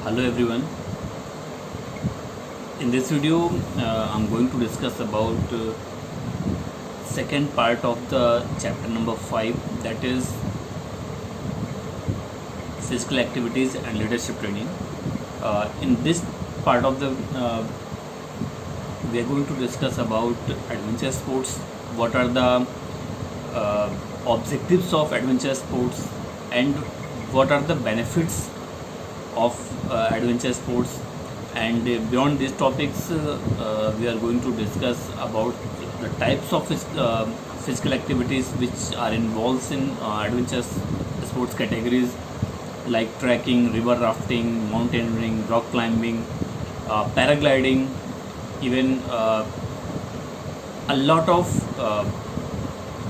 Hello everyone. In this video, I'm going to discuss about second part of the chapter number 5, that is physical activities and leadership training. In this part of the we are going to discuss about adventure sports. What are the objectives of adventure sports and what are the benefits of adventure sports, and beyond these topics we are going to discuss about the types of physical activities which are involved in adventure sports categories like trekking, river rafting, mountaineering, rock climbing, paragliding, even a lot of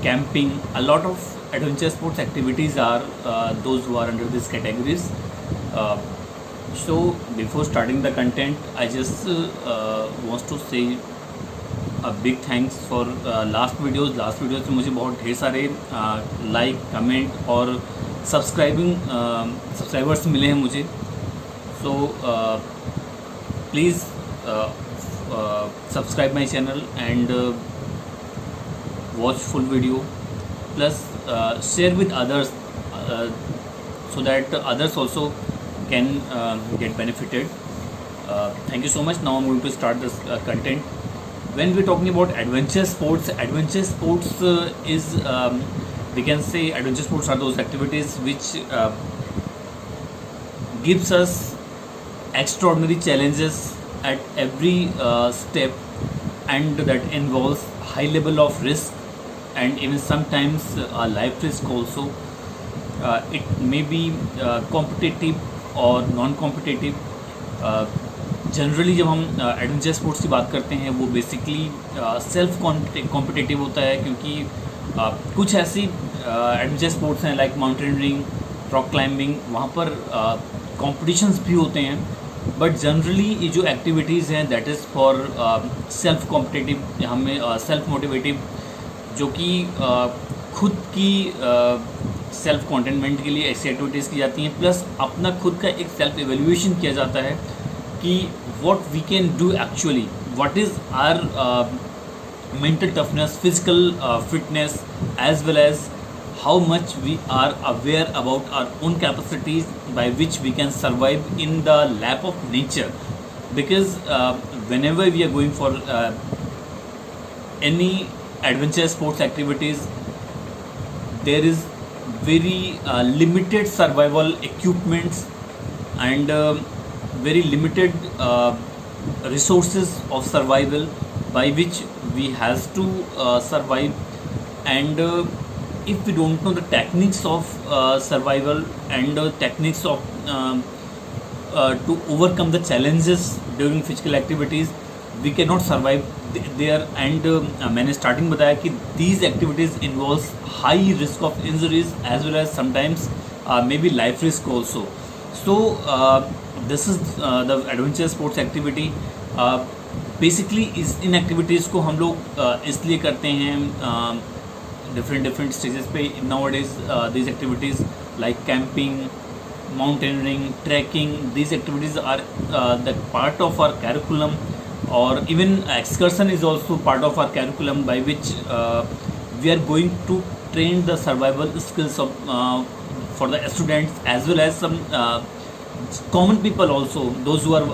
camping. A lot of adventure sports activities are those who are under these categories. So before starting the content, I just want to say a big thanks for last videos में मुझे बहुत ढेर सारे like, comment और subscribers मिले हैं मुझे. So please subscribe my channel and watch full video, plus share with others so that others also can get benefited. Thank you so much. Now I'm going to start this content. When we're talking about adventure sports is we can say adventure sports are those activities which gives us extraordinary challenges at every step, and that involves high level of risk and even sometimes a life risk also. It may be competitive और non competitive. Generally जब हम adventure sports की बात करते हैं वो basically self competitive होता है, क्योंकि कुछ ऐसी एडवेंचर स्पोर्ट्स हैं लाइक माउंटेनियरिंग, रॉक क्लाइंबिंग, वहाँ पर कॉम्पिटिशन्स भी होते हैं. बट जनरली ये जो एक्टिविटीज़ हैं that is for self competitive, हमें सेल्फ मोटिवेटिव, जो कि खुद की सेल्फ कॉन्टेनमेंट के लिए ऐसी एक्टिविटीज़ की जाती हैं, प्लस अपना खुद का एक सेल्फ एवेल्यूएशन किया जाता है कि what we can do actually, what is our mental toughness, physical fitness, as well as how much we are aware about our own capacities by which we can survive in the lap of nature. Because whenever we are going for any adventure sports activities, there is very limited survival equipments and very limited resources of survival by which we has to survive. And if we don't know the techniques of survival and techniques of to overcome the challenges during physical activities, we cannot survive there. And मैंने starting बताया कि these activities involves high risk of injuries as well as sometimes maybe life risk also. So this is the adventure sports activity. Basically in activities को हम लोग इसलिए करते हैं different stages पे. Nowadays these activities like camping, mountaineering, trekking, these activities are the part of our curriculum, or even excursion is also part of our curriculum, by which we are going to train the survival skills of for the students as well as some common people also, those who are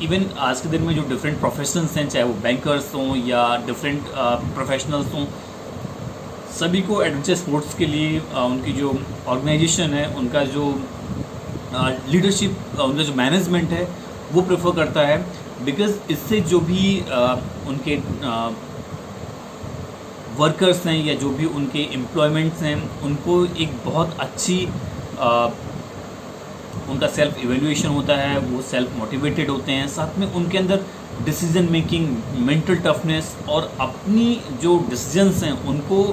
even आज के दिन में जो different professions हैं, चाहे वो bankers हों या different professionals हों, सभी को एडवेंचर स्पोर्ट्स के लिए उनकी जो ऑर्गेनाइजेशन है, उनका जो लीडरशिप, उनका जो मैनेजमेंट है वो प्रेफर करता है. बिकॉज इससे जो भी उनके वर्कर्स हैं या जो भी उनके एम्प्लॉयमेंट्स हैं, उनको एक बहुत अच्छी उनका सेल्फ इवेल्यूएशन होता है, वो सेल्फ मोटिवेटेड होते हैं, साथ में उनके अंदर डिसीजन मेकिंग, मेंटल टफनेस और अपनी जो डिसीजंस हैं उनको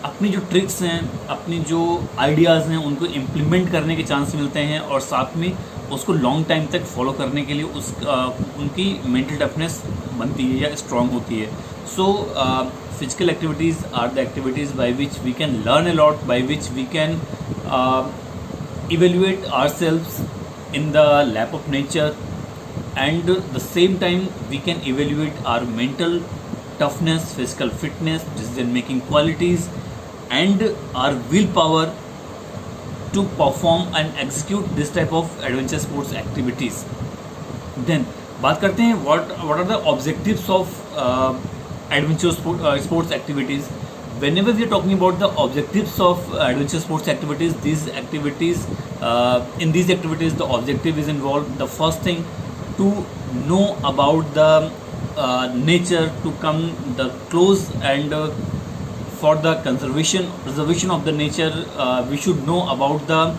अपनी जो ट्रिक्स हैं, अपनी जो आइडियाज़ हैं उनको इम्प्लीमेंट करने के चांस मिलते हैं, और साथ में उसको लॉन्ग टाइम तक फॉलो करने के लिए उनकी मेंटल टफनेस बनती है या स्ट्रॉन्ग होती है. सो physical activities are the activities by which we can learn a lot, by which we can evaluate ourselves in the lap of nature, and the same time we can evaluate our mental toughness, physical fitness, decision making qualities, and our willpower to perform and execute this type of adventure sports activities. Then बात करते हैं what are the objectives of adventure sports activities. Whenever we are talking about the objectives of adventure sports activities, in these activities the objective is involved. The first thing, to know about the nature, to come the close, and for the preservation of the nature, we should know about the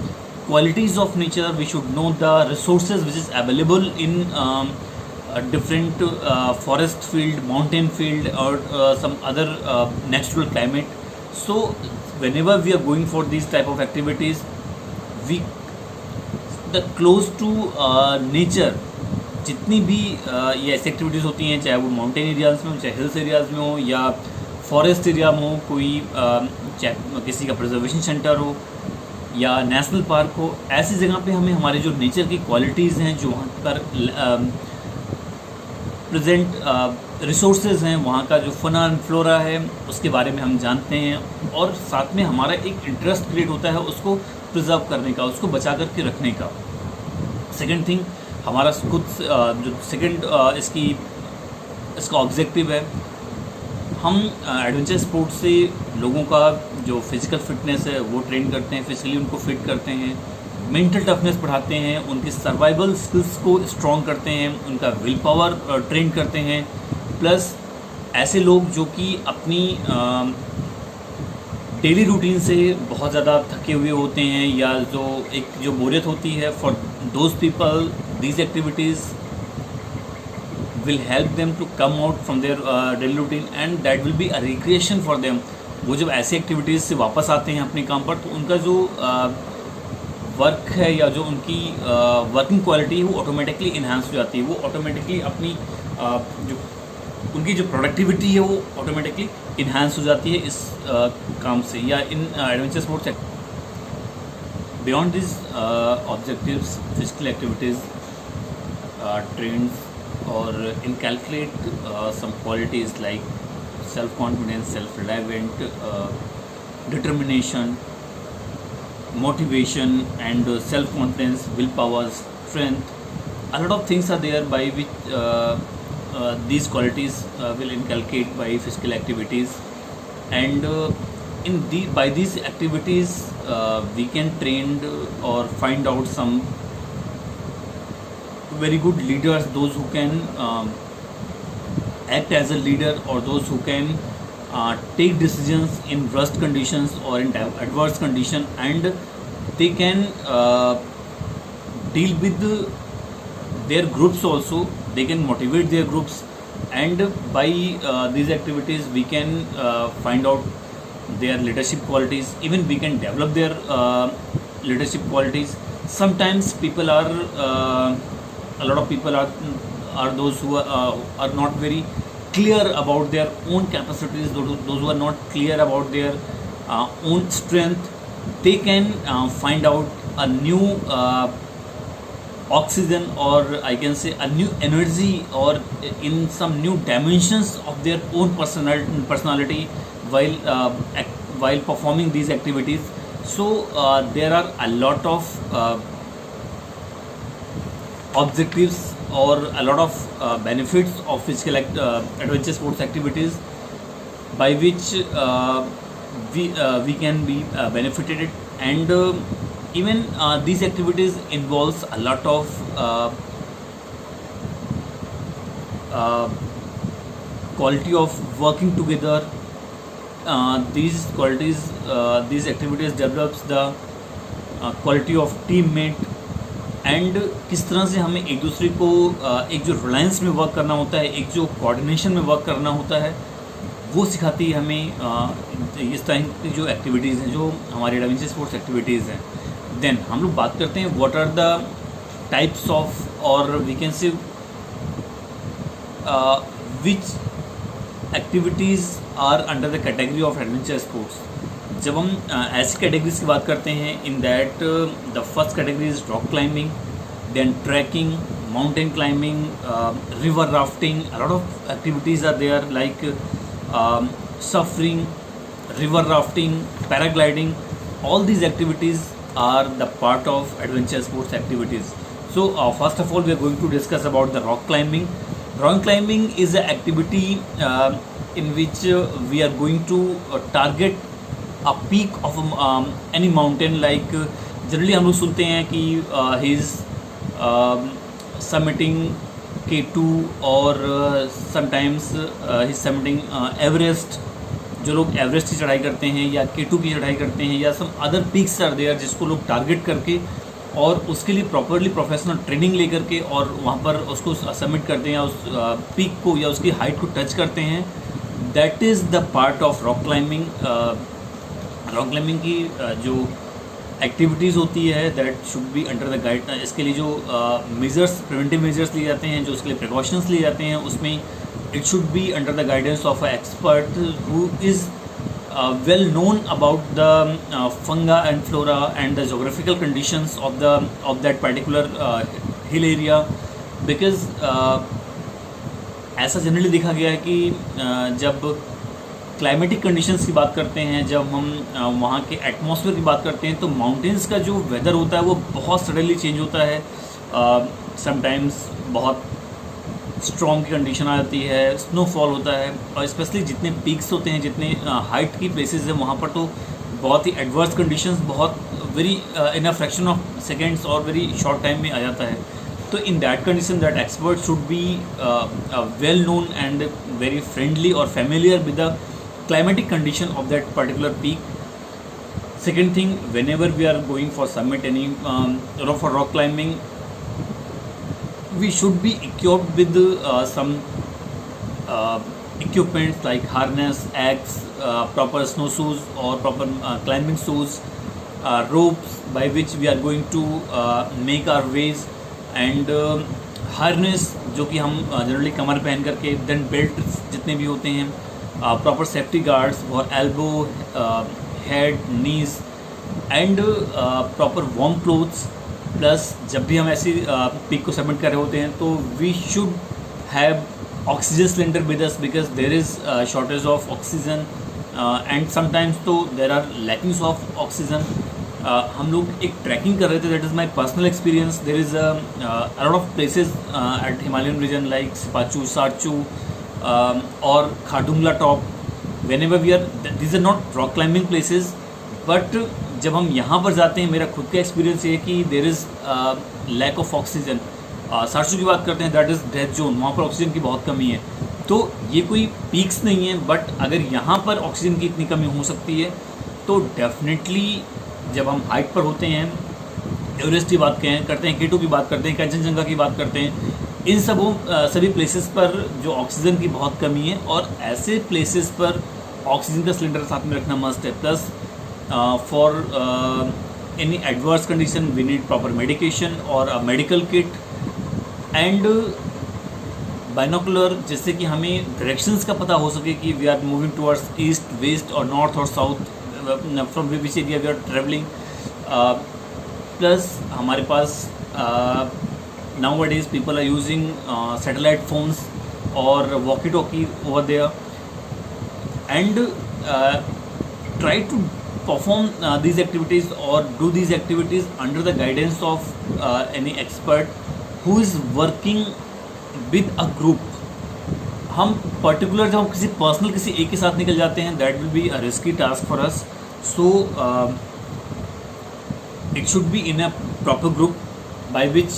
qualities of nature. We should know the resources which is available in different forest field, mountain field, or some other natural climate. So whenever we are going for these type of activities, we the close to nature, जितनी भी ये ऐसी activities होती हैं, चाहे वो mountain areas में हो, चाहे हिल्स एरियाज़ में हो, या फॉरेस्ट एरिया में हो, कोई चाहे किसी का प्रिजर्वेशन सेंटर हो या नेशनल पार्क हो, ऐसी जगह पे हमें हमारे जो नेचर की क्वालिटीज़ हैं, जो वहाँ पर प्रेजेंट रिसोर्सेज हैं, वहाँ का जो फना एंड फ्लोरा है, उसके बारे में हम जानते हैं, और साथ में हमारा एक इंटरेस्ट क्रिएट होता है उसको प्रिजर्व करने का, उसको बचा करके रखने का. सेकेंड थिंग, हमारा खुद जो सेकेंड इसका ऑब्जेक्टिव है, हम एडवेंचर स्पोर्ट्स से लोगों का जो फिज़िकल फिटनेस है वो ट्रेन करते हैं, फिजिकली उनको फिट करते हैं, मेंटल टफनेस बढ़ाते हैं, उनकी सर्वाइवल स्किल्स को स्ट्रॉन्ग करते हैं, उनका विल पावर ट्रेन करते हैं. प्लस ऐसे लोग जो कि अपनी डेली रूटीन से बहुत ज़्यादा थके हुए होते हैं, या जो बोरियत होती है, for those people these activities will help them to come out from their daily routine, and that will be a recreation for them. वो जब ऐसे एक्टिविटीज़ से वापस आते हैं अपने काम पर, तो उनका जो वर्क है या जो उनकी वर्किंग क्वालिटी है वो ऑटोमेटिकली इन्हांस हो जाती है. वो ऑटोमेटिकली अपनी जो उनकी जो प्रोडक्टिविटी है वो ऑटोमेटिकली इन्हांस हो जाती है इस काम से, या इन adventure sports. Beyond this objectives, physical activities trains or inculcate some qualities like self-confidence, self-reliant, determination, motivation, and self-confidence, willpower, strength. A lot of things are there by which these qualities will inculcate by physical activities, and by these activities we can train or find out some very good leaders, those who can act as a leader, or those who can take decisions in worst conditions or in adverse condition, and they can deal with their groups also. They can motivate their groups, and by these activities we can find out their leadership qualities. Even we can develop their leadership qualities. Sometimes a lot of people are those who are not very clear about their own capacities, those who are not clear about their own strength. They can find out a new oxygen, or I can say a new energy, or in some new dimensions of their own personality while performing these activities. So there are a lot of objectives or a lot of benefits of physical adventure sports activities, by which we can be benefited, and even these activities involves a lot of quality of working together. These activities develops the quality of teammate, and किस तरह से हमें एक दूसरे को एक जो रिलायंस में वर्क करना होता है, एक जो कोऑर्डिनेशन में वर्क करना होता है, वो सिखाती है हमें इस तरह की जो एक्टिविटीज़ हैं, जो हमारे एडवेंचर स्पोर्ट्स एक्टिविटीज़ हैं. देन हम लोग बात करते हैं what are the types of, और we can say which activities are under the category of adventure sports. जब हम ऐसी कैटेगरीज की बात करते हैं, in that the first category is rock climbing, then trekking, mountain climbing, river rafting. A lot of activities are there like suffering, river rafting, paragliding. All these activities are the part of adventure sports activities. So first of all, we are going to discuss about the rock climbing. Rock climbing is an activity in which we are going to target a peak of any mountain. Like generally हम लोग सुनते हैं कि he is summiting K2 और sometimes he is summiting Everest. जो लोग Everest की चढ़ाई करते हैं या K2 की चढ़ाई करते हैं या some other peaks are there जिसको लोग टारगेट करके और उसके लिए प्रॉपरली प्रोफेशनल ट्रेनिंग ले करके और वहाँ पर उसको सबमिट करते हैं या उस पीक को या उसकी हाइट को टच करते हैं. That is the part of rock climbing. Rock climbing की जो एक्टिविटीज़ होती है that should be under the guide. इसके लिए जो मेजर्स प्रिवेंटिव मेजर्स लिए जाते हैं, जो उसके लिए प्रिकॉशंस लिए जाते हैं, उसमें it should be under the guidance of a expert who is well known about the fungi and flora and the geographical conditions of that particular hill area, because ऐसा जनरली देखा गया है कि जब क्लाइमेटिक कंडीशंस की बात करते हैं, जब हम वहाँ के एटमॉस्फेयर की बात करते हैं, तो माउंटेन्स का जो वेदर होता है वो बहुत सडनली चेंज होता है. समटाइम्स बहुत स्ट्रॉन्ग की कंडीशन आ जाती है, स्नोफॉल होता है, और स्पेशली जितने पीक्स होते हैं, जितने हाइट की प्लेसेस हैं, वहाँ पर तो बहुत ही एडवर्स कंडीशंस बहुत very in a fraction of seconds और वेरी शॉर्ट टाइम में आ जाता है. तो in that condition that expert should be well known and very friendly और familiar with the climatic condition of that particular peak. Second thing, whenever we are going for summit any for rock climbing, we should be equipped with some equipment like harness, axe, proper snow shoes or proper climbing shoes, ropes by which we are going to make our ways, and harness जो कि हम generally कमर पहन करके, then belt जितने भी होते हैं, proper safety guards for elbow, head, knees, and proper warm clothes. Plus जब भी हम ऐसी पीक को सबमिट कर रहे होते हैं तो we should have oxygen cylinder with us, because there is shortage of oxygen and sometimes तो there are lackings of oxygen. हम लोग एक ट्रैकिंग कर रहे थे, that is my personal experience. There is a lot of places at Himalayan region like Sipachu, Sarchu और Khardungla top. Whenever we are, these are not rock climbing places, but जब हम यहाँ पर जाते हैं, मेरा खुद का एक्सपीरियंस ये है कि there is lack of oxygen. Sarchu की बात करते हैं, दैट इज़ डेथ जोन, वहाँ पर ऑक्सीजन की बहुत कमी है. तो ये कोई पीक्स नहीं है, बट अगर यहाँ पर ऑक्सीजन की इतनी कमी हो सकती है तो डेफिनेटली जब हम हाइट पर होते हैं, एवरेस्ट की बात करते हैं, K2 की बात करते हैं, कंचनजंगा की बात करते हैं, इन सभी प्लेसेस पर जो ऑक्सीजन की बहुत कमी है, और ऐसे प्लेसेस पर ऑक्सीजन का सिलेंडर साथ में रखना मस्ट है. Plus for any adverse condition we need proper medication और a medical kit and binocular, जिससे कि हमें डायरेक्शंस का पता हो सके कि we are moving towards east, west और नॉर्थ और south, from which area we are travelling. Plus हमारे पास nowadays people are using satellite phones or walkie-talkie over there, and try to perform these activities or do these activities under the guidance of any expert who is working with a group. हम particular जब हम किसी personal किसी एक के साथ निकल जाते हैं, that will be a risky task for us. So it should be in a proper group by which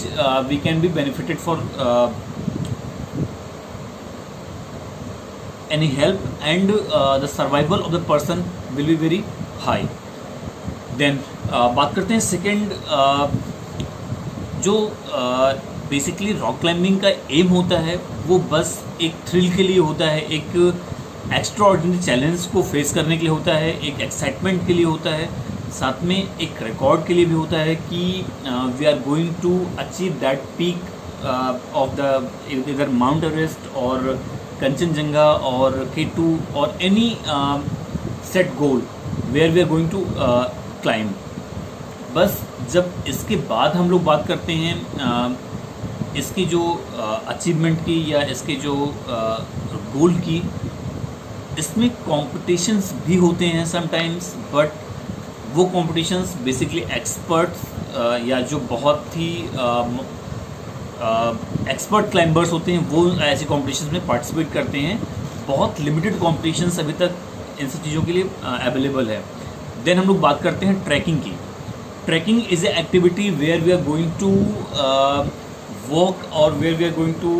we can be benefited for any help, and the survival of the person will be very high. Then बात करते हैं second, जो basically rock climbing का M होता है वो बस एक थ्रिल के लिए होता है, एक एक्स्ट्रा ऑर्डिनरी चैलेंज को फेस करने के लिए होता है, एक एक्साइटमेंट के लिए होता है, साथ में एक रिकॉर्ड के लिए भी होता है कि we are going to achieve that peak of the इधर माउंट एवरेस्ट और कंचनजंगा और K2 और any set goal where we are going to climb. बस जब इसके बाद हम लोग बात करते हैं इसकी जो अचीवमेंट की या इसके जो गोल की, इसमें कॉम्पिटिशन्स भी होते हैं समटाइम्स, बट वो कॉम्पिटिशन्स बेसिकली एक्सपर्ट्स या जो बहुत ही एक्सपर्ट क्लाइंबर्स होते हैं वो ऐसे कॉम्पिटिशन्स में पार्टिसिपेट करते हैं। बहुत लिमिटेड कॉम्पिटिशन्स अभी तक इन सब चीज़ों के लिए अवेलेबल है। देन हम लोग बात करते हैं ट्रैकिंग की। Trekking is a activity where we are going to walk or where we are going to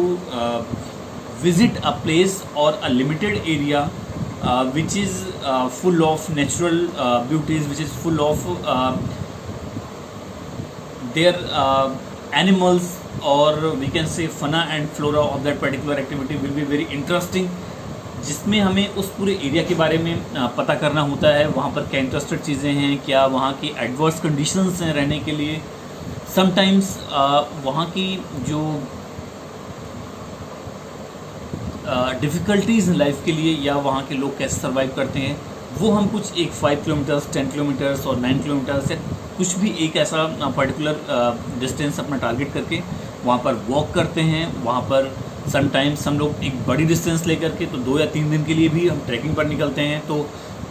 visit a place or a limited area which is full of natural beauties, which is full of their animals, or we can say fauna and flora of that particular activity will be very interesting, जिसमें हमें उस पूरे area के बारे में पता करना होता है। वहाँ पर क्या इंटरेस्टेड चीज़ें हैं, क्या वहाँ की एडवर्स कंडीशंस हैं रहने के लिए। समटाइम्स वहाँ की जो डिफ़िकल्टीज़ लाइफ के लिए या वहाँ के लोग कैसे सर्वाइव करते हैं, वो हम कुछ एक 5 किलोमीटर्स, 10 किलोमीटर्स और 9 किलोमीटर्स या कुछ भी एक ऐसा पर्टिकुलर डिस्टेंस अपना टारगेट करके वहाँ पर वॉक करते हैं। वहाँ पर समटाइम्स हम लोग एक बड़ी डिस्टेंस लेकर के तो 2 या 3 दिन के लिए भी हम ट्रैकिंग पर निकलते हैं। तो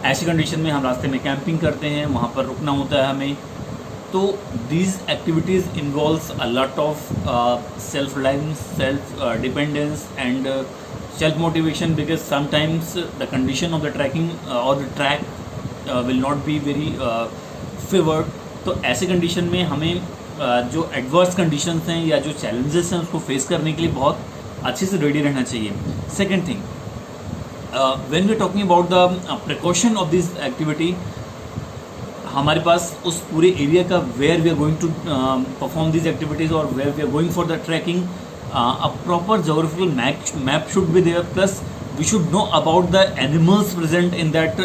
ऐसी कंडीशन में हम रास्ते में कैंपिंग करते हैं, वहाँ पर रुकना होता है हमें। तो these activities involves a lot of self-reliance, self-dependence and self-motivation, because sometimes the condition of the trekking or the track will not be very favored। तो ऐसे कंडीशन में हमें जो एडवर्स कंडीशंस हैं या जो चैलेंजेस हैं उसको फेस करने के लिए बहुत अच्छे से रेडी रहना चाहिए। Second thing, when we are talking about the precaution of this activity, हमारे पास उस पूरे एरिया का where we are going to perform this activities और where we are going for the trekking, a proper geographical map should be there, plus we should know about the animals present in that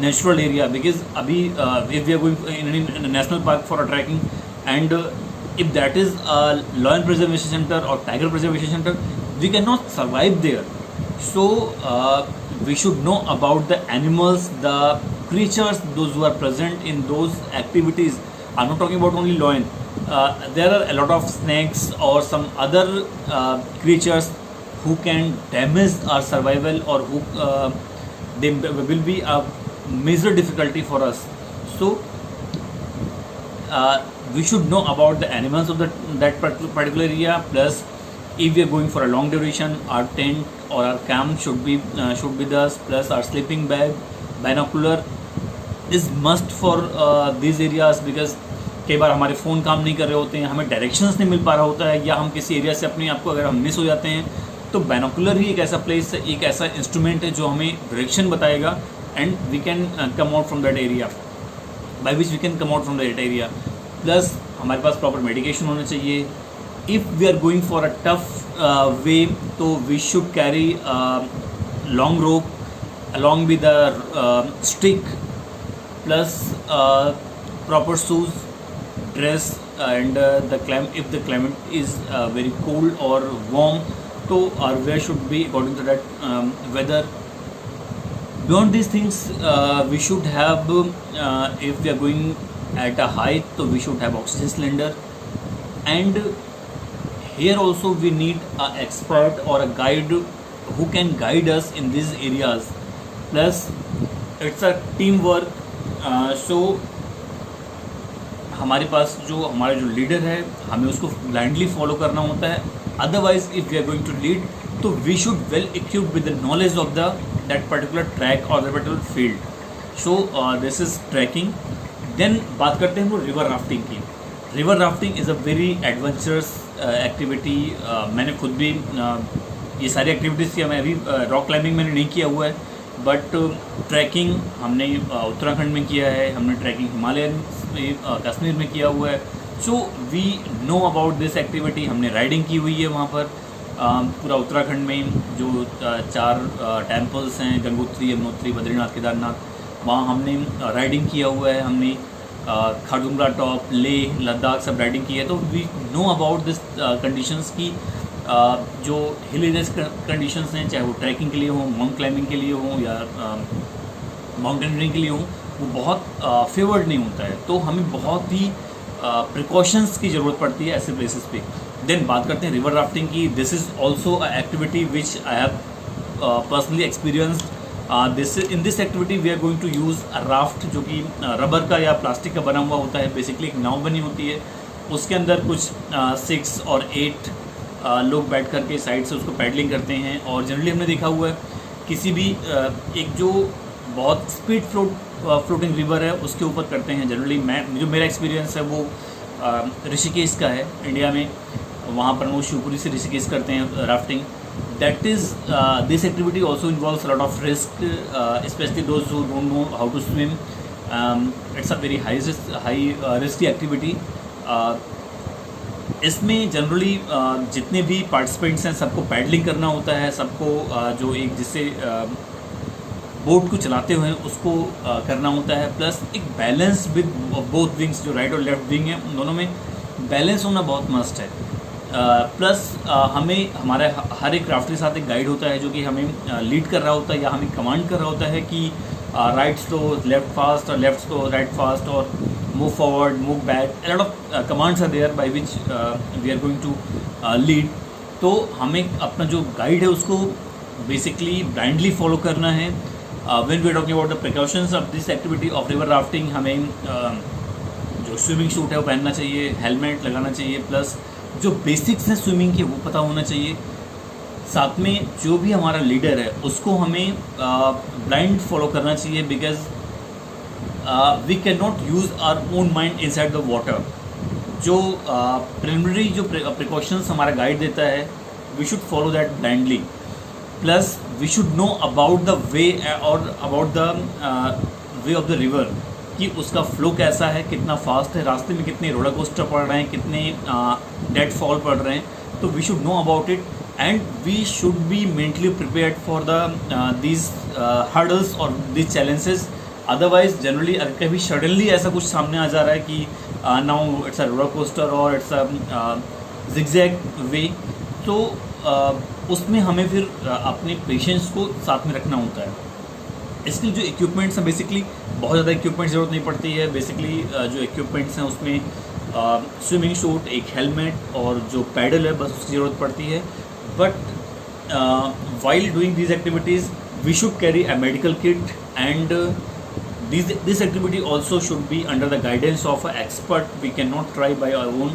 natural area. Because अभी if we are going in national park for a trekking and if that is a lion preservation centre और tiger preservation centre, we can not survive there. So we should know about the animals, the creatures, those who are present in those activities. I'm not talking about only lion. There are a lot of snakes or some other creatures who can damage our survival, or who they will be a major difficulty for us. So we should know about the animals of that particular area. Plus, if we are going for a long duration, our tent or our camp should be with us, plus our sleeping bag, binocular is must for these areas, because कई बार हमारे phone काम नहीं कर रहे होते हैं, हमें directions नहीं मिल पा रहा होता है, या हम किसी एरिया से अपने आप को अगर हम मिस हो जाते हैं, तो बाइनोकुलर ही एक ऐसा प्लेस है, एक ऐसा इंस्ट्रूमेंट है जो हमें डायरेक्शन बताएगा and we can come out from that area, by which we can come out from that area. Plus हमारे पास प्रॉपर मेडिकेशन होना चाहिए। If we are going for a tough way, तो we should carry long rope along with a stick, plus proper shoes, dress, and if the climate is very cold or warm, so our wear should be according to that weather. Beyond these things, we should have, if we are going at a height, so we should have oxygen cylinder, and here also we need an expert or a guide who can guide us in these areas. Plus it's a team work, so हमारे पास हमारा जो leader है, हमें उसको blindly follow करना होता है। Otherwise if we are going to lead, तो we should well equipped with the knowledge of that particular track और that particular field. So this is trekking. Then बात करते हैं हम रिवर राफ्टिंग की। River rafting is a very adventurous activity. मैंने खुद भी ये सारी एक्टिविटीज़ किया। मैं अभी रॉक क्लाइंबिंग मैंने नहीं किया हुआ है, बट ट्रैकिंग हमने उत्तराखंड में किया है, हमने ट्रैकिंग हिमालयन में कश्मीर में किया हुआ है। So we know about this activity. हमने राइडिंग की हुई है वहाँ पर पूरा उत्तराखंड में जो 4 टेम्पल्स हैं, गंगोत्री, यमुनोत्री, बद्रीनाथ, केदारनाथ, वहाँ हमने राइडिंग किया हुआ है। हमने खारदुंगला टॉप, लेह, लद्दाख सब राइडिंग की है। तो we know about this conditions की जो हिल एरियाज कंडीशंस हैं, चाहे वो ट्रैकिंग के लिए हो, माउंट क्लाइंबिंग के लिए हो या माउंटेनियरिंग के लिए हो, वो बहुत फेवर्ड नहीं होता है। तो हमें बहुत ही प्रिकॉशंस की ज़रूरत पड़ती है ऐसे प्लेसेस पे। देन बात करते हैं रिवर राफ्टिंग की। This is also a activity which I have personally experienced. In this activity we are going to use a raft, जो कि रबर का या प्लास्टिक का बना हुआ होता है। बेसिकली एक नाव बनी होती है, उसके अंदर कुछ 6 और 8 लोग बैठ करके साइड से उसको पैडलिंग करते हैं। और जनरली हमने देखा हुआ है किसी भी एक जो बहुत स्पीड फ्लोटिंग रिवर है उसके ऊपर करते हैं। जनरली जो मेरा एक्सपीरियंस है वो ऋषिकेश का है इंडिया में। वहाँ पर वो शिवपुरी से ऋषिकेश करते हैं rafting. That is this activity also involves lot of risk, specially those who don't know how to swim. It's a very high risky activity. इसमें जनरली जितने भी पार्टिसिपेंट्स हैं सबको पैडलिंग करना होता है, सबको जो एक जिससे बोट को चलाते हुए उसको करना होता है। प्लस एक बैलेंस विद बोथ विंग्स, जो राइट और लेफ्ट विंग है उन दोनों में बैलेंस होना बहुत मस्ट है। प्लस हमें हमारे हर एक क्राफ्ट के साथ एक गाइड होता है जो कि हमें लीड कर रहा होता है या हमें कमांड कर रहा होता है कि राइट स्लो लेफ्ट फास्ट, और लेफ्ट स्लो राइट फास्ट, और move forward, move back. A lot of commands are there by which we are going to lead. तो हमें अपना जो गाइड है उसको बेसिकली ब्लाइंडली फॉलो करना है। when we are talking about the precautions of this activity of river rafting, हमें जो स्विमिंग सूट है वो पहनना चाहिए, हेलमेट लगाना चाहिए, प्लस जो बेसिक्स हैं स्विमिंग के वो पता होना चाहिए। साथ में जो भी हमारा लीडर है उसको हमें ब्लाइंड फॉलो करना चाहिए, because we can not use our own mind inside the water. जो प्रिलिमिनरी जो प्रिकॉशंस हमारा गाइड देता है we should follow that blindly. Plus we should know about the way और about the way of the river, कि उसका flow कैसा है, कितना फास्ट है, रास्ते में कितने रोलर कोस्टर पड़ रहे हैं, कितने डेड फॉल पड़ रहे हैं। तो we should know about it and we should be mentally prepared for the these hurdles और दीज चैलेंजेस। अदरवाइज जनरली अगर कभी सडनली ऐसा कुछ सामने आ जा रहा है कि now it's a roller coaster और इट्स अ जिगजैग वे, तो उसमें हमें फिर अपने पेशेंस को साथ में रखना होता है। इसके जो इक्विपमेंट्स हैं बेसिकली बहुत ज़्यादा इक्विपमेंट्स ज़रूरत नहीं पड़ती है। बेसिकली जो इक्विपमेंट्स हैं उसमें स्विमिंग सूट, एक हेलमेट और जो पैडल है बस उसकी ज़रूरत पड़ती है। But while doing these activities we should carry a medical kit and this activity also should be under the guidance of an expert. We cannot try by our own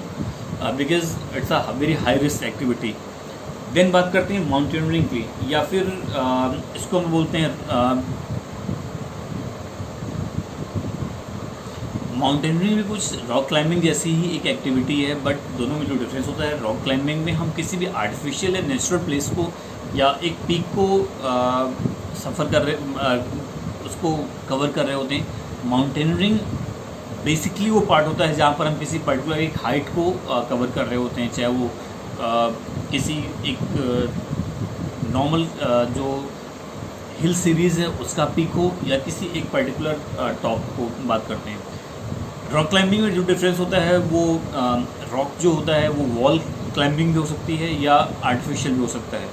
because it's a very high risk activity. Then बात करते हैं mountaineering की, या फिर इसको हम बोलते हैं माउंटेनियरिंग में कुछ रॉक क्लाइंबिंग जैसी ही एक एक्टिविटी है, बट दोनों में जो डिफरेंस होता है, रॉक क्लाइंबिंग में हम किसी भी आर्टिफिशियल या नेचुरल प्लेस को या एक पीक को सफ़र कर रहे उसको कवर कर रहे होते हैं। माउंटेनियरिंग बेसिकली वो पार्ट होता है जहाँ पर हम किसी पर्टिकुलर एक हाइट को कवर कर रहे होते हैं, चाहे वो किसी एक नॉर्मल जो हिल सीरीज़ है उसका पीक हो या किसी एक पर्टिकुलर टॉप को बात करते हैं। रॉक क्लाइंबिंग में जो डिफरेंस होता है वो रॉक जो होता है वो वॉल क्लाइंबिंग भी हो सकती है या आर्टिफिशियल भी हो सकता है।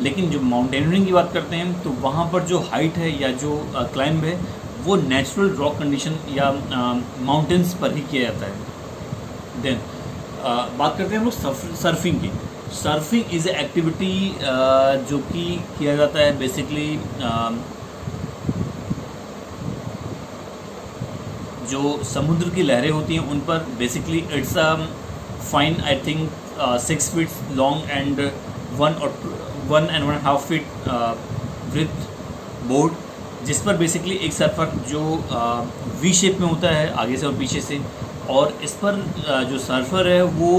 लेकिन जब माउंटेनियरिंग की बात करते हैं तो वहाँ पर जो हाइट है या जो क्लाइंब है वो नेचुरल रॉक कंडीशन या माउंटेन्स पर ही किया जाता है। देन बात करते हैं हम लोग सर्फिंग की। सर्फिंग इज़ ए एक्टिविटी जो कि किया जाता है बेसिकली जो समुद्र की लहरें होती हैं उन पर। Basically it's a fine I think 6 feet long and 1.5 feet with board, जिस पर बेसिकली एक सर्फर जो वी शेप में होता है आगे से और पीछे से, और इस पर जो सर्फर है वो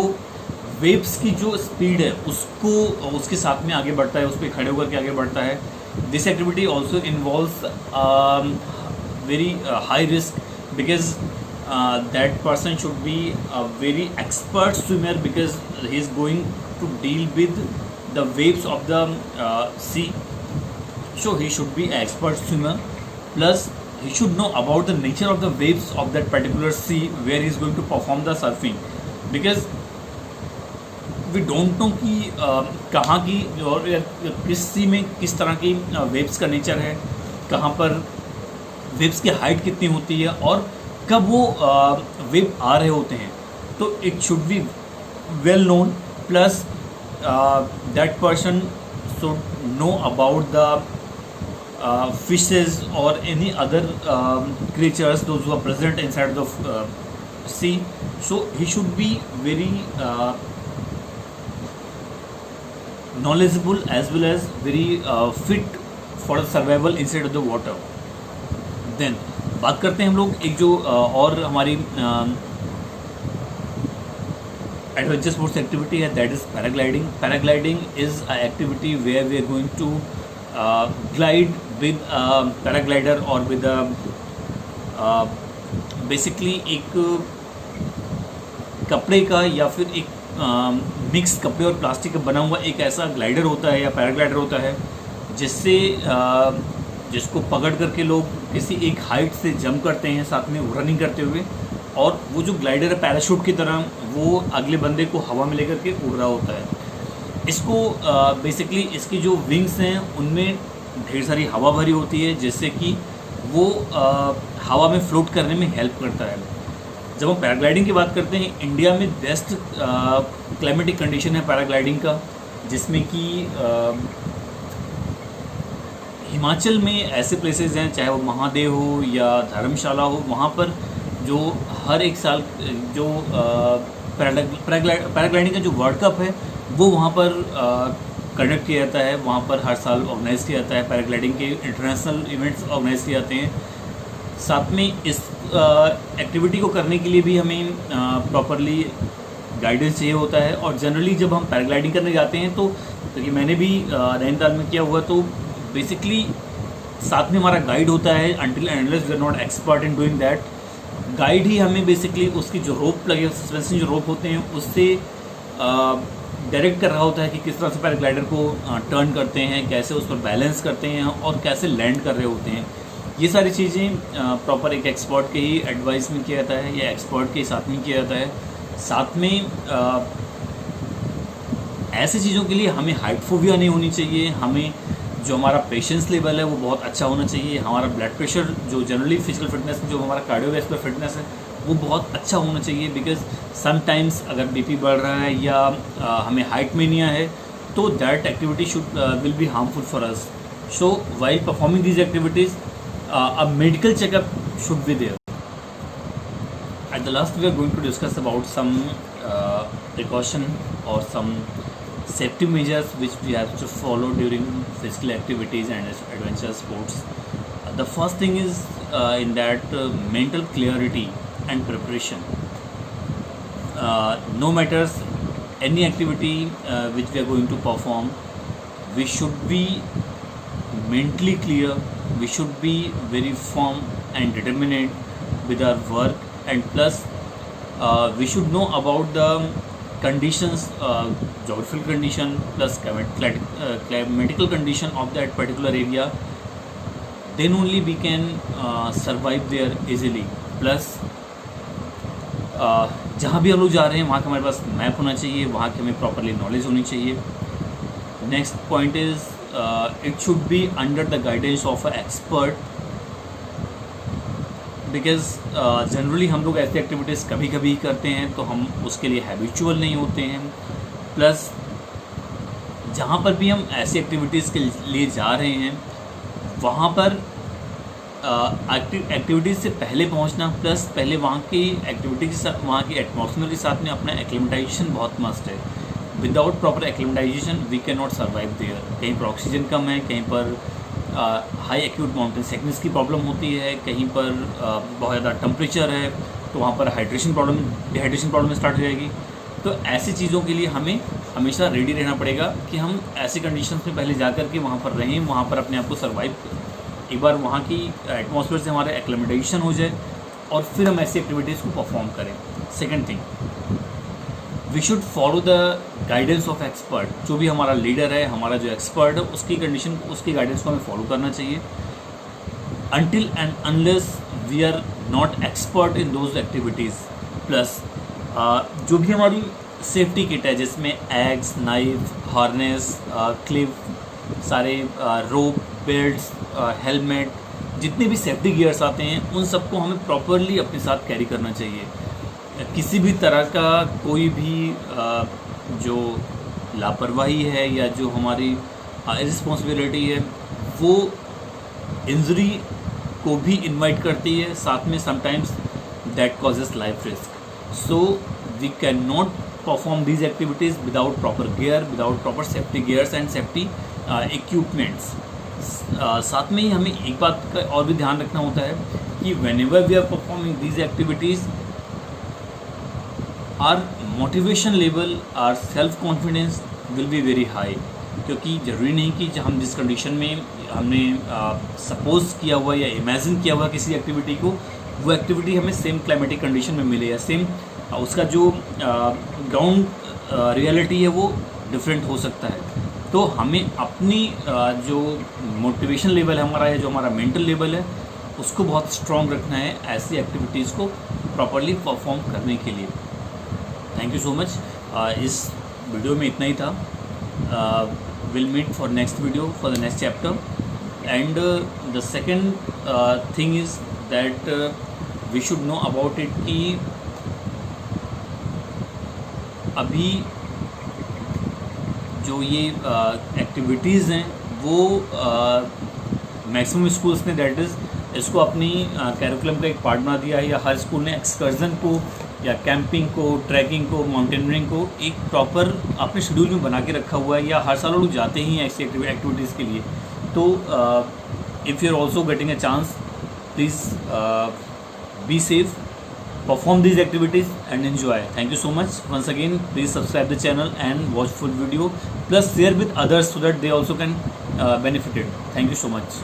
वेव्स की जो स्पीड है उसको उसके साथ में आगे बढ़ता है, उस पर खड़े होकर के आगे बढ़ता है। This activity also involves very high risk because that person should be a very expert swimmer because he is going to deal with the waves of the sea, so he should be an expert swimmer. Plus he should know about the nature of the waves of that particular sea where he is going to perform the surfing, because we don't know कि कहाँ की और किस सी में किस तरह की waves का नेचर है, कहाँ पर वेव्स की हाइट कितनी होती है और कब वो वेव आ रहे होते हैं। तो it should be well known, plus that person should know about the fishes or any other creatures those who are present inside the sea. So he should be very knowledgeable as well as very fit for the survival inside of the water. Then बात करते हैं हम लोग एक जो और हमारी adventure sports activity है, that is paragliding. Paragliding is a activity where we are going to glide with paraglider or with basically एक कपड़े का या फिर एक मिक्स कपड़े और प्लास्टिक का बना हुआ एक ऐसा ग्लाइडर होता है या पैराग्लाइडर होता है जिससे जिसको पकड़ करके लोग किसी एक हाइट से जंप करते हैं साथ में रनिंग करते हुए, और वो जो ग्लाइडर है पैराशूट की तरह वो अगले बंदे को हवा में लेकर के उड़ रहा होता है. इसको बेसिकली इसकी जो विंग्स हैं उनमें ढेर सारी हवा भरी होती है जिससे कि वो हवा में फ्लोट करने में हेल्प करता है. जब हम पैराग्लाइडिंग की बात करते हैं, इंडिया में बेस्ट क्लाइमेटिक कंडीशन है पैराग्लाइडिंग का, जिसमें कि हिमाचल में ऐसे प्लेसेस हैं, चाहे वो महादेव हो या धर्मशाला हो, वहाँ पर जो हर एक साल जो पैराग्लाइडिंग का जो वर्ल्ड कप है वो वहाँ पर कंडक्ट किया जाता है. वहाँ पर हर साल ऑर्गेनाइज किया जाता है, पैराग्लाइडिंग के इंटरनेशनल इवेंट्स ऑर्गेनाइज किए जाते हैं. साथ में इस एक्टिविटी को करने के लिए भी हमें प्रॉपरली गाइडेंस चाहिए होता है. और जनरली जब हम पैराग्लाइडिंग करने जाते हैं तो क्योंकि मैंने भी नैनीताल में किया हुआ, तो बेसिकली साथ में हमारा गाइड होता है. Until and unless we are not expert in doing that, guide ही हमें बेसिकली उसकी जो रोप लगे सस्पेंशन जो रोप होते हैं उससे डायरेक्ट कर रहा होता है कि किस तरह से पैराग्लाइडर को टर्न करते हैं, कैसे उस पर बैलेंस करते हैं और कैसे लैंड कर रहे होते हैं. ये सारी चीज़ें प्रॉपर एक एक्सपर्ट के ही एडवाइस में किया जाता है या एक्सपर्ट के साथ में किया जाता है. साथ में ऐसी चीज़ों के लिए हमें हाइट फोबिया नहीं होनी चाहिए. हमें जो हमारा पेशेंस लेवल है वो बहुत अच्छा होना चाहिए. हमारा ब्लड प्रेशर जो जनरली फिजिकल फिटनेस जो हमारा कार्डियोवैस्कुलर फिटनेस है वो बहुत अच्छा होना चाहिए. बिकॉज समटाइम्स अगर बीपी बढ़ रहा है या हमें हाइट में नहीं है तो that activity should will be harmful for us. So while performing these activities a medical checkup should be there. At the last, we are going to discuss about some precaution or some safety measures which we have to follow during physical activities and adventure sports. The first thing is in that mental clarity and preparation. No matters any activity which we are going to perform, we should be mentally clear. We should be very firm and determined with our work. And plus we should know about the conditions, geographical condition plus climatical condition of that particular area. Then only we can survive there easily. Plus जहाँ भी हम लोग जा रहे हैं वहाँ का हमारे पास मैप होना चाहिए, वहाँ की हमें प्रॉपरली नॉलेज होनी चाहिए. Next point is it should be under the guidance of a expert. Because generally हम लोग ऐसी एक्टिविटीज़ कभी कभी करते हैं तो हम उसके लिए हैबिचुअल नहीं होते हैं. प्लस जहाँ पर भी हम ऐसी एक्टिविटीज़ के लिए जा रहे हैं वहाँ पर एक्टिविटीज़ से पहले पहुँचना, प्लस पहले वहाँ की एक्टिविटी के साथ वहाँ की एटमॉस्फेयर के साथ में अपना एक्लिमेटाइजेशन बहुत मस्ट है. Without proper acclimatisation we can not survive there. कहीं पर ऑक्सीजन कम है, कहीं पर हाई एक्यूट माउंटेन सिकनेस की प्रॉब्लम होती है, कहीं पर बहुत ज़्यादा टेम्परेचर है तो वहाँ पर डिहाइड्रेशन प्रॉब्लम स्टार्ट हो जाएगी. तो ऐसी चीज़ों के लिए हमें हमेशा रेडी रहना पड़ेगा कि हम ऐसी कंडीशंस में पहले जा कर के वहाँ पर रहें, वहाँ पर अपने आप को सर्वाइव, एक बार वहाँ की एटमॉस्फेयर से हमारा एक्लिमेटाइजेशन हो जाए और फिर हम ऐसी एक्टिविटीज़ को परफॉर्म करें. Second thing, we should follow the guidance of expert. जो भी हमारा लीडर है, हमारा जो एक्सपर्ट है, उसकी कंडीशन उसकी गाइडेंस को हमें फॉलो करना चाहिए. Until and unless we are not expert in those activities. Plus जो भी हमारी सेफ्टी किट है जिसमें एग्स, नाइफ, हार्नेस, क्लिप, सारे रोप, बेल्ट्स, हेलमेट, जितने भी सेफ्टी गियर्स आते हैं उन सबको हमें प्रॉपरली अपने साथ कैरी करना चाहिए. किसी भी तरह का कोई भी जो लापरवाही है या जो हमारी रिस्पॉन्सिबिलिटी है वो इंजरी को भी इनवाइट करती है, साथ में sometimes that causes life risk. So we can not perform these activities without proper gear, without proper safety gears and safety equipments. साथ में ही हमें एक बात का और भी ध्यान रखना होता है कि whenever we are performing these activities our motivation level, our self confidence will be very high. क्योंकि ज़रूरी नहीं कि जब हम जिस कंडीशन में हमने सपोज किया हुआ या इमेजिन किया हुआ किसी एक्टिविटी को, वो एक्टिविटी हमें सेम क्लाइमेटिक कंडीशन में मिले या सेम उसका जो ग्राउंड रियलिटी है वो डिफरेंट हो सकता है। तो हमें अपनी जो मोटिवेशन लेवल है हमारा, या जो हमारा मेंटल लेवल है, उसको बहुत स्ट्रॉन्ग रखना है ऐसी एक्टिविटीज़ को प्रॉपरली परफॉर्म करने के लिए। Thank you so much. इस वीडियो में इतना ही था। Will meet for next video for the next chapter. And the second thing is that we should know about it कि अभी जो ये एक्टिविटीज़ हैं वो मैक्सिमम स्कूल्स ने दैट इज़ इसको अपनी कैरिकुलम का एक पार्ट बना दिया है, या हर स्कूल ने एक्सकर्जन को या कैंपिंग को, ट्रैकिंग को, माउंटेनियरिंग को एक प्रॉपर अपने शेड्यूल में बना के रखा हुआ है, या हर साल लोग जाते ही हैं ऐसी एक्टिविटीज़ के लिए। तो if you are also getting a chance, please be safe, perform these activities and enjoy. Thank you so much once again. Please subscribe the channel and watch full video, plus share with others so that they also can benefit it. Thank you so much.